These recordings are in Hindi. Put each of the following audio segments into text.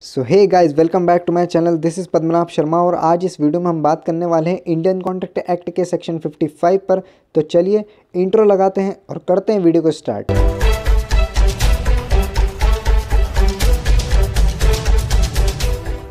So hey guys, welcome back to my channel. This is Padmanabh Sharma और आज इस वीडियो में हम बात करने वाले हैं इंडियन कॉन्ट्रैक्ट एक्ट के सेक्शन 55 पर। तो चलिए इंट्रो लगाते हैं और करते हैं वीडियो को स्टार्ट।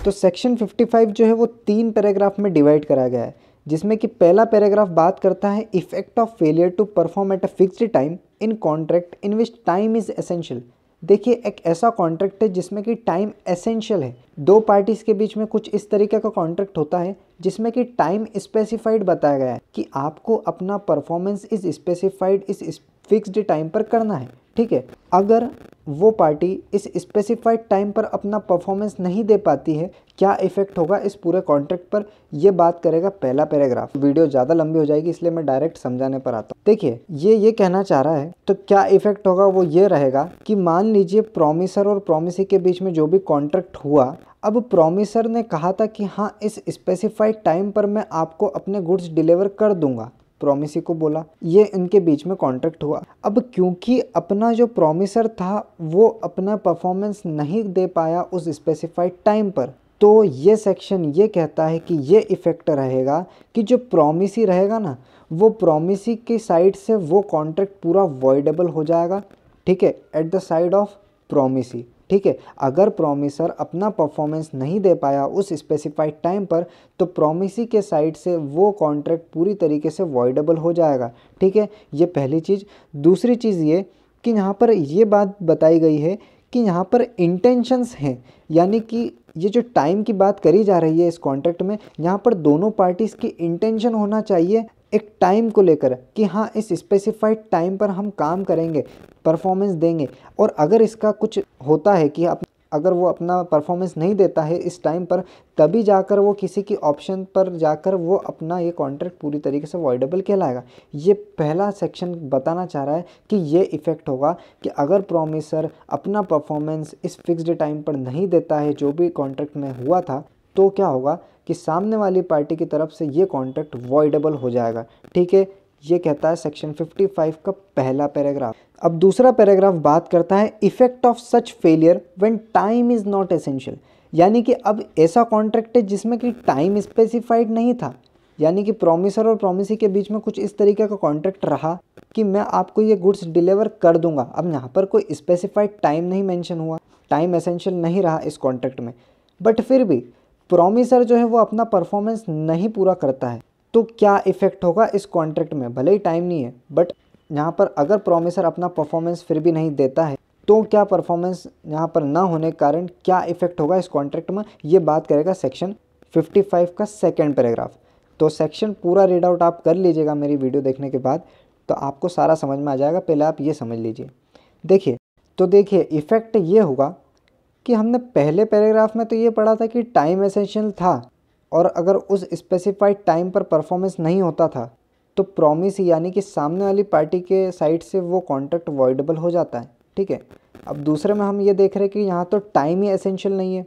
तो सेक्शन 55 जो है वो 3 पैराग्राफ में डिवाइड करा गया है, जिसमें कि पहला पैराग्राफ बात करता है effect of failure to perform at a fixed time in contract in which time is essential. देखिए, एक ऐसा कॉन्ट्रैक्ट है जिसमें कि टाइम एसेंशियल है। दो पार्टीज के बीच में कुछ इस तरीके का कॉन्ट्रैक्ट होता है जिसमें कि टाइम स्पेसिफाइड बताया गया है कि आपको अपना परफॉर्मेंस इस स्पेसिफाइड इस फिक्स्ड टाइम पर करना है। ठीक है, अगर वो पार्टी इस स्पेसिफाइड टाइम पर अपना परफॉर्मेंस नहीं दे पाती है, क्या इफेक्ट होगा इस पूरे कॉन्ट्रैक्ट पर, ये बात करेगा पहला पैराग्राफ। वीडियो ज़्यादा लंबी हो जाएगी इसलिए मैं डायरेक्ट समझाने पर आता हूँ। देखिए, ये कहना चाह रहा है, तो क्या इफेक्ट होगा वो ये रहेगा कि मान लीजिए प्रॉमिसर और प्रॉमिसी के बीच में जो भी कॉन्ट्रैक्ट हुआ, अब प्रॉमिसर ने कहा था कि हाँ, इस स्पेसिफाइड टाइम पर मैं आपको अपने गुड्स डिलीवर कर दूंगा। प्रॉमिसी को बोला, ये इनके बीच में कॉन्ट्रैक्ट हुआ। अब क्योंकि अपना जो प्रॉमिसर था वो अपना परफॉर्मेंस नहीं दे पाया उस स्पेसिफाइड टाइम पर, तो ये सेक्शन ये कहता है कि ये इफेक्ट रहेगा कि जो प्रॉमिसी रहेगा ना, वो प्रॉमिसी की साइड से वो कॉन्ट्रैक्ट पूरा वॉइडेबल हो जाएगा। ठीक है, at the side of promisee. ठीक है, अगर प्रॉमिसर अपना परफॉर्मेंस नहीं दे पाया उस स्पेसिफाइड टाइम पर, तो प्रॉमिसी के साइड से वो कॉन्ट्रैक्ट पूरी तरीके से वॉइडेबल हो जाएगा। ठीक है, ये पहली चीज़। दूसरी चीज़ ये कि यहाँ पर ये बात बताई गई है कि यहाँ पर इंटेंशंस हैं, यानी कि ये जो टाइम की बात करी जा रही है इस कॉन्ट्रैक्ट में, यहाँ पर दोनों पार्टीज़ की इंटेंशन होना चाहिए एक टाइम को लेकर कि हाँ, इस स्पेसिफाइड टाइम पर हम काम करेंगे, परफॉर्मेंस देंगे। और अगर इसका कुछ होता है कि अगर वो अपना परफॉर्मेंस नहीं देता है इस टाइम पर, तभी जाकर वो किसी की ऑप्शन पर जाकर वो अपना ये कॉन्ट्रैक्ट पूरी तरीके से वॉइडेबल कहलाएगा। ये पहला सेक्शन बताना चाह रहा है कि ये इफ़ेक्ट होगा कि अगर प्रॉमिसर अपना परफॉर्मेंस इस फिक्स्ड टाइम पर नहीं देता है जो भी कॉन्ट्रैक्ट में हुआ था, तो क्या होगा कि सामने वाली पार्टी की तरफ से ये कॉन्ट्रैक्ट वॉइडेबल हो जाएगा। ठीक है, ये कहता है सेक्शन 55 का पहला पैराग्राफ। अब दूसरा पैराग्राफ बात करता है effect of such failure when time is not essential. यानी कि अब ऐसा कॉन्ट्रैक्ट है जिसमें कि टाइम स्पेसिफाइड नहीं था, यानी कि प्रॉमिसर और प्रॉमिसी के बीच में कुछ इस तरीके का कॉन्ट्रैक्ट रहा कि मैं आपको ये गुड्स डिलीवर कर दूंगा। अब यहाँ पर कोई स्पेसिफाइड टाइम नहीं मेंशन हुआ, टाइम एसेंशियल नहीं रहा इस कॉन्ट्रैक्ट में, बट फिर भी प्रॉमिसर जो है वो अपना परफॉर्मेंस नहीं पूरा करता है, तो क्या इफेक्ट होगा इस कॉन्ट्रैक्ट में। भले ही टाइम नहीं है, बट यहाँ पर अगर प्रॉमिसर अपना परफॉर्मेंस फिर भी नहीं देता है, तो क्या परफॉर्मेंस यहाँ पर ना होने के कारण क्या इफेक्ट होगा इस कॉन्ट्रैक्ट में, ये बात करेगा सेक्शन 55 का सेकेंड पैराग्राफ। तो सेक्शन पूरा रीड आउट आप कर लीजिएगा मेरी वीडियो देखने के बाद, तो आपको सारा समझ में आ जाएगा। पहले आप ये समझ लीजिए। देखिए इफेक्ट ये होगा कि हमने पहले पैराग्राफ में तो ये पढ़ा था कि टाइम एसेंशियल था, और अगर उस स्पेसिफाइड टाइम पर परफॉर्मेंस नहीं होता था तो प्रॉमिस यानी कि सामने वाली पार्टी के साइड से वो कॉन्ट्रैक्ट वॉइडेबल हो जाता है। ठीक है, अब दूसरे में हम ये देख रहे हैं कि यहाँ तो टाइम ही एसेंशियल नहीं है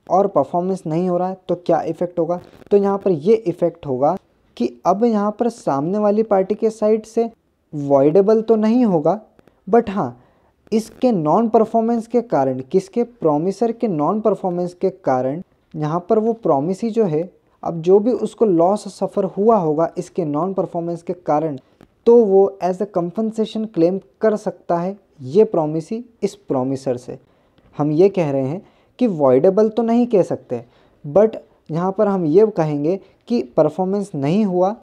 और परफॉर्मेंस नहीं हो रहा है, तो क्या इफ़ेक्ट होगा। तो यहाँ पर ये इफ़ेक्ट होगा कि अब यहाँ पर सामने वाली पार्टी के साइड से वॉइडेबल तो नहीं होगा, बट हाँ, इसके नॉन परफॉर्मेंस के कारण, किसके, प्रॉमिसर के नॉन परफॉर्मेंस के कारण, यहाँ पर वो प्रॉमिसी जो है, अब जो भी उसको लॉस सफ़र हुआ होगा इसके नॉन परफॉर्मेंस के कारण, तो वो एज अ कंपनसेशन क्लेम कर सकता है ये प्रॉमिसी इस प्रॉमिसर से। हम ये कह रहे हैं कि वॉइडेबल तो नहीं कह सकते, बट यहाँ पर हम ये कहेंगे कि परफॉर्मेंस नहीं हुआ,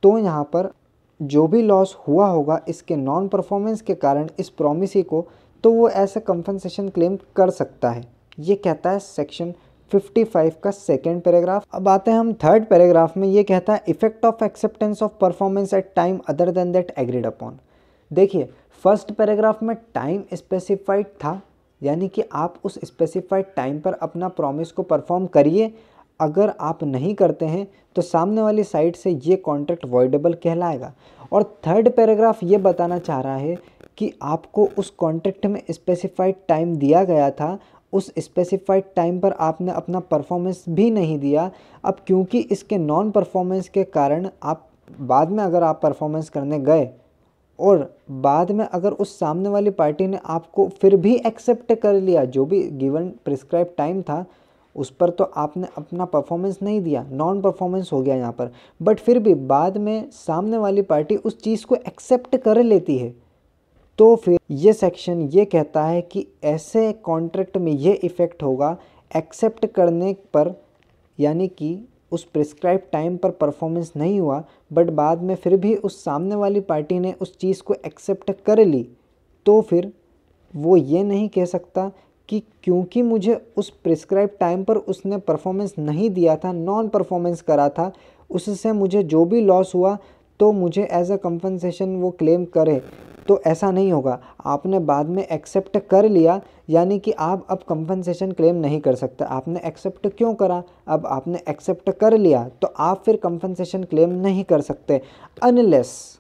तो यहाँ पर जो भी लॉस हुआ होगा इसके नॉन परफॉर्मेंस के कारण इस प्रॉमिसी को, तो वो ऐसे कंपनसेशन क्लेम कर सकता है। ये कहता है सेक्शन 55 का सेकेंड पैराग्राफ। अब आते हैं हम थर्ड पैराग्राफ में। ये कहता है effect of acceptance of performance at time other than that agreed upon. देखिए, फर्स्ट पैराग्राफ में टाइम स्पेसिफाइड था, यानी कि आप उस स्पेसिफाइड टाइम पर अपना प्रॉमिस को परफॉर्म करिए, अगर आप नहीं करते हैं तो सामने वाली साइड से ये कॉन्ट्रैक्ट वॉइडेबल कहलाएगा। और थर्ड पैराग्राफ ये बताना चाह रहा है कि आपको उस कॉन्ट्रैक्ट में स्पेसिफाइड टाइम दिया गया था, उस स्पेसिफाइड टाइम पर आपने अपना परफॉर्मेंस भी नहीं दिया। अब क्योंकि इसके नॉन परफॉर्मेंस के कारण आप बाद में अगर आप परफॉर्मेंस करने गए और बाद में अगर उस सामने वाली पार्टी ने आपको फिर भी एक्सेप्ट कर लिया, जो भी गिवन प्रिस्क्राइब टाइम था उस पर तो आपने अपना परफॉर्मेंस नहीं दिया, नॉन परफॉर्मेंस हो गया यहाँ पर, बट फिर भी बाद में सामने वाली पार्टी उस चीज़ को एक्सेप्ट कर लेती है, तो फिर ये सेक्शन ये कहता है कि ऐसे कॉन्ट्रैक्ट में ये इफ़ेक्ट होगा एक्सेप्ट करने पर, यानी कि उस प्रिस्क्राइब टाइम पर परफॉर्मेंस नहीं हुआ बट बाद में फिर भी उस सामने वाली पार्टी ने उस चीज़ को एक्सेप्ट कर ली, तो फिर वो ये नहीं कह सकता कि क्योंकि मुझे उस प्रिस्क्राइब टाइम पर उसने परफॉर्मेंस नहीं दिया था, नॉन परफॉर्मेंस करा था, उससे मुझे जो भी लॉस हुआ तो मुझे एज अ कंपनसेशन वो क्लेम करे। तो ऐसा नहीं होगा, आपने बाद में एक्सेप्ट कर लिया यानी कि आप अब कंपनसेशन क्लेम नहीं कर सकते। आपने एक्सेप्ट क्यों करा, अब आपने एक्सेप्ट कर लिया तो आप फिर कंपनसेशन क्लेम नहीं कर सकते अनलेस,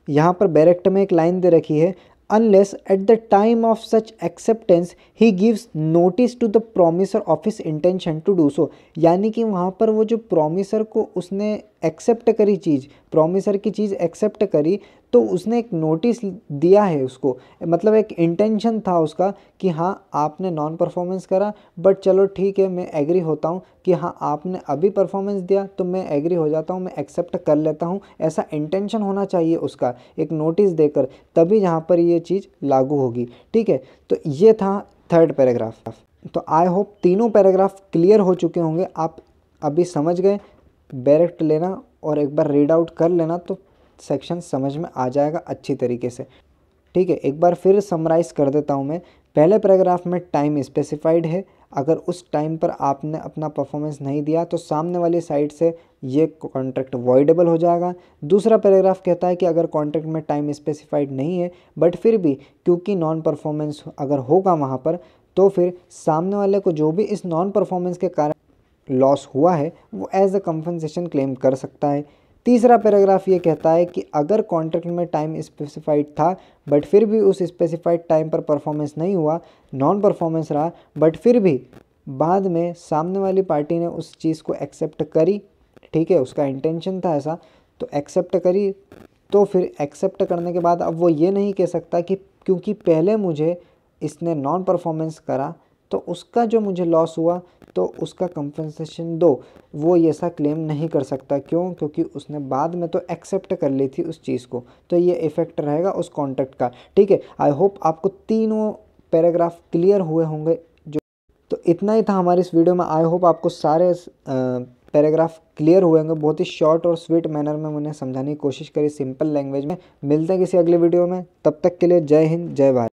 यहाँ पर बैरेक्ट में एक लाइन दे रखी है, unless at the time of such acceptance he gives notice to the promisor of his intention to do so. यानी कि वहाँ पर वो जो प्रोमिसर को उसने एक्सेप्ट करी चीज़, प्रोमिसर की चीज़ एक्सेप्ट करी तो उसने एक नोटिस दिया है उसको, मतलब एक इंटेंशन था उसका कि हाँ आपने नॉन परफॉर्मेंस करा बट चलो ठीक है मैं एग्री होता हूँ कि हाँ आपने अभी परफॉर्मेंस दिया तो मैं एग्री हो जाता हूँ, मैं एक्सेप्ट कर लेता हूँ, ऐसा इंटेंशन होना चाहिए उसका एक नोटिस देकर, तभी यहाँ पर ये चीज़ लागू होगी। ठीक है, तो ये था थर्ड पैराग्राफ। तो आई होप तीनों पैराग्राफ क्लियर हो चुके होंगे, आप अभी समझ गए, डायरेक्ट लेना और एक बार रीड आउट कर लेना तो सेक्शन समझ में आ जाएगा अच्छी तरीके से। ठीक है, एक बार फिर समराइज़ कर देता हूँ मैं। पहले पैराग्राफ में टाइम स्पेसिफाइड है, अगर उस टाइम पर आपने अपना परफॉर्मेंस नहीं दिया तो सामने वाली साइड से ये कॉन्ट्रैक्ट वॉइडेबल हो जाएगा। दूसरा पैराग्राफ कहता है कि अगर कॉन्ट्रैक्ट में टाइम स्पेसिफाइड नहीं है बट फिर भी क्योंकि नॉन परफॉर्मेंस अगर होगा वहाँ पर तो फिर सामने वाले को जो भी इस नॉन परफॉर्मेंस के कारण लॉस हुआ है वो एज अ कंपनसेशन क्लेम कर सकता है। तीसरा पैराग्राफ ये कहता है कि अगर कॉन्ट्रैक्ट में टाइम स्पेसिफाइड था बट फिर भी उस स्पेसिफाइड टाइम पर परफॉर्मेंस नहीं हुआ, नॉन परफॉर्मेंस रहा, बट फिर भी बाद में सामने वाली पार्टी ने उस चीज़ को एक्सेप्ट करी, ठीक है उसका इंटेंशन था ऐसा, तो एक्सेप्ट करी, तो फिर एक्सेप्ट करने के बाद अब वो ये नहीं कह सकता कि क्योंकि पहले मुझे इसने नॉन परफॉर्मेंस करा तो उसका जो मुझे लॉस हुआ तो उसका कंपनसेशन दो, वो ये ऐसा क्लेम नहीं कर सकता। क्यों? क्योंकि उसने बाद में तो एक्सेप्ट कर ली थी उस चीज़ को, तो ये इफेक्ट रहेगा उस कॉन्ट्रैक्ट का। ठीक है, आई होप आपको तीनों पैराग्राफ क्लियर हुए होंगे। तो इतना ही था हमारी इस वीडियो में। आई होप आपको सारे पैराग्राफ क्लियर हुए होंगे। बहुत ही शॉर्ट और स्वीट मैनर में मैंने समझाने की कोशिश करी, सिंपल लैंग्वेज में। मिलते हैं किसी अगले वीडियो में, तब तक के लिए जय हिंद जय भारत।